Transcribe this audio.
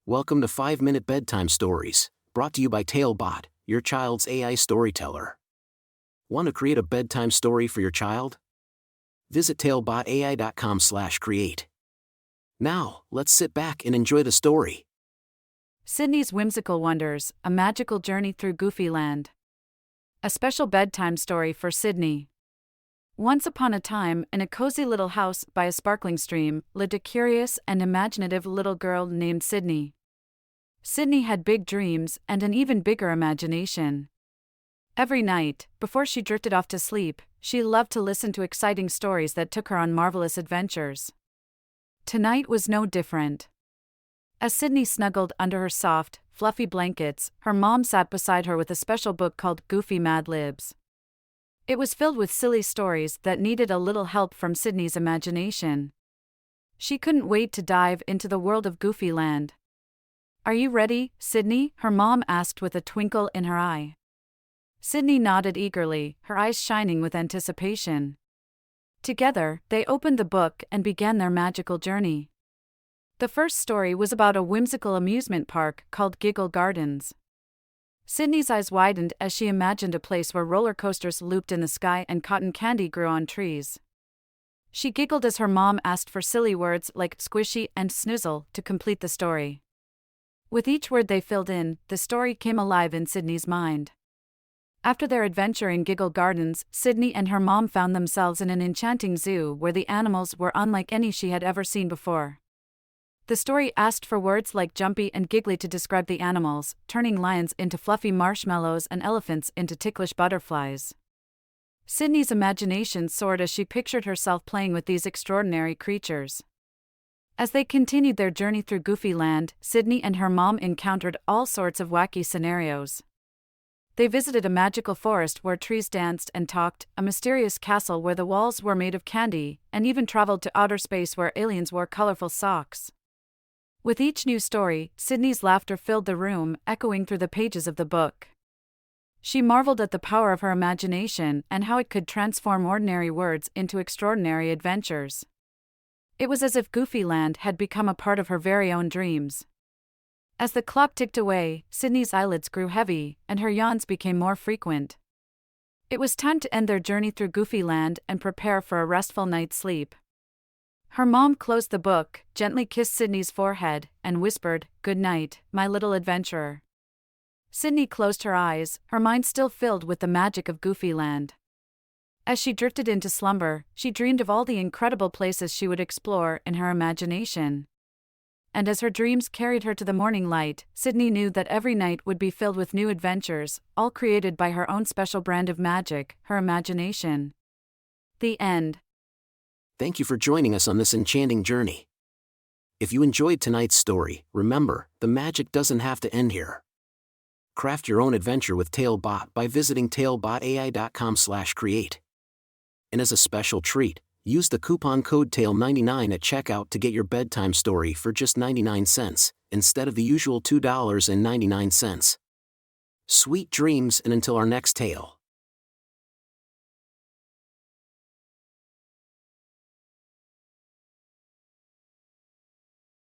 Welcome to 5-Minute Bedtime Stories, brought to you by TaleBot, your child's AI storyteller. Want to create a bedtime story for your child? Visit talebotai.com/create. Now, let's sit back and enjoy the story. Sydney's Whimsical Wonders, a magical journey through Goofy Land. A special bedtime story for Sydney. Once upon a time, in a cozy little house by a sparkling stream, lived a curious and imaginative little girl named Sydney. Sydney had big dreams and an even bigger imagination. Every night, before she drifted off to sleep, she loved to listen to exciting stories that took her on marvelous adventures. Tonight was no different. As Sydney snuggled under her soft, fluffy blankets, her mom sat beside her with a special book called Goofy Mad Libs. It was filled with silly stories that needed a little help from Sydney's imagination. She couldn't wait to dive into the world of Goofy Land. "Are you ready, Sydney?" her mom asked with a twinkle in her eye. Sydney nodded eagerly, her eyes shining with anticipation. Together, they opened the book and began their magical journey. The first story was about a whimsical amusement park called Giggle Gardens. Sydney's eyes widened as she imagined a place where roller coasters looped in the sky and cotton candy grew on trees. She giggled as her mom asked for silly words like squishy and snoozle to complete the story. With each word they filled in, the story came alive in Sydney's mind. After their adventure in Giggle Gardens, Sydney and her mom found themselves in an enchanting zoo where the animals were unlike any she had ever seen before. The story asked for words like jumpy and giggly to describe the animals, turning lions into fluffy marshmallows and elephants into ticklish butterflies. Sydney's imagination soared as she pictured herself playing with these extraordinary creatures. As they continued their journey through Goofy Land, Sydney and her mom encountered all sorts of wacky scenarios. They visited a magical forest where trees danced and talked, a mysterious castle where the walls were made of candy, and even traveled to outer space where aliens wore colorful socks. With each new story, Sydney's laughter filled the room, echoing through the pages of the book. She marveled at the power of her imagination and how it could transform ordinary words into extraordinary adventures. It was as if Goofy Land had become a part of her very own dreams. As the clock ticked away, Sydney's eyelids grew heavy, and her yawns became more frequent. It was time to end their journey through Goofy Land and prepare for a restful night's sleep. Her mom closed the book, gently kissed Sydney's forehead, and whispered, "Good night, my little adventurer." Sydney closed her eyes, her mind still filled with the magic of Goofy Land. As she drifted into slumber, she dreamed of all the incredible places she would explore in her imagination. And as her dreams carried her to the morning light, Sydney knew that every night would be filled with new adventures, all created by her own special brand of magic, her imagination. The end. Thank you for joining us on this enchanting journey. If you enjoyed tonight's story, remember, the magic doesn't have to end here. Craft your own adventure with TaleBot by visiting talebotai.com/create. And as a special treat, use the coupon code TALE99 at checkout to get your bedtime story for just 99 cents, instead of the usual $2.99. Sweet dreams, and until our next tale.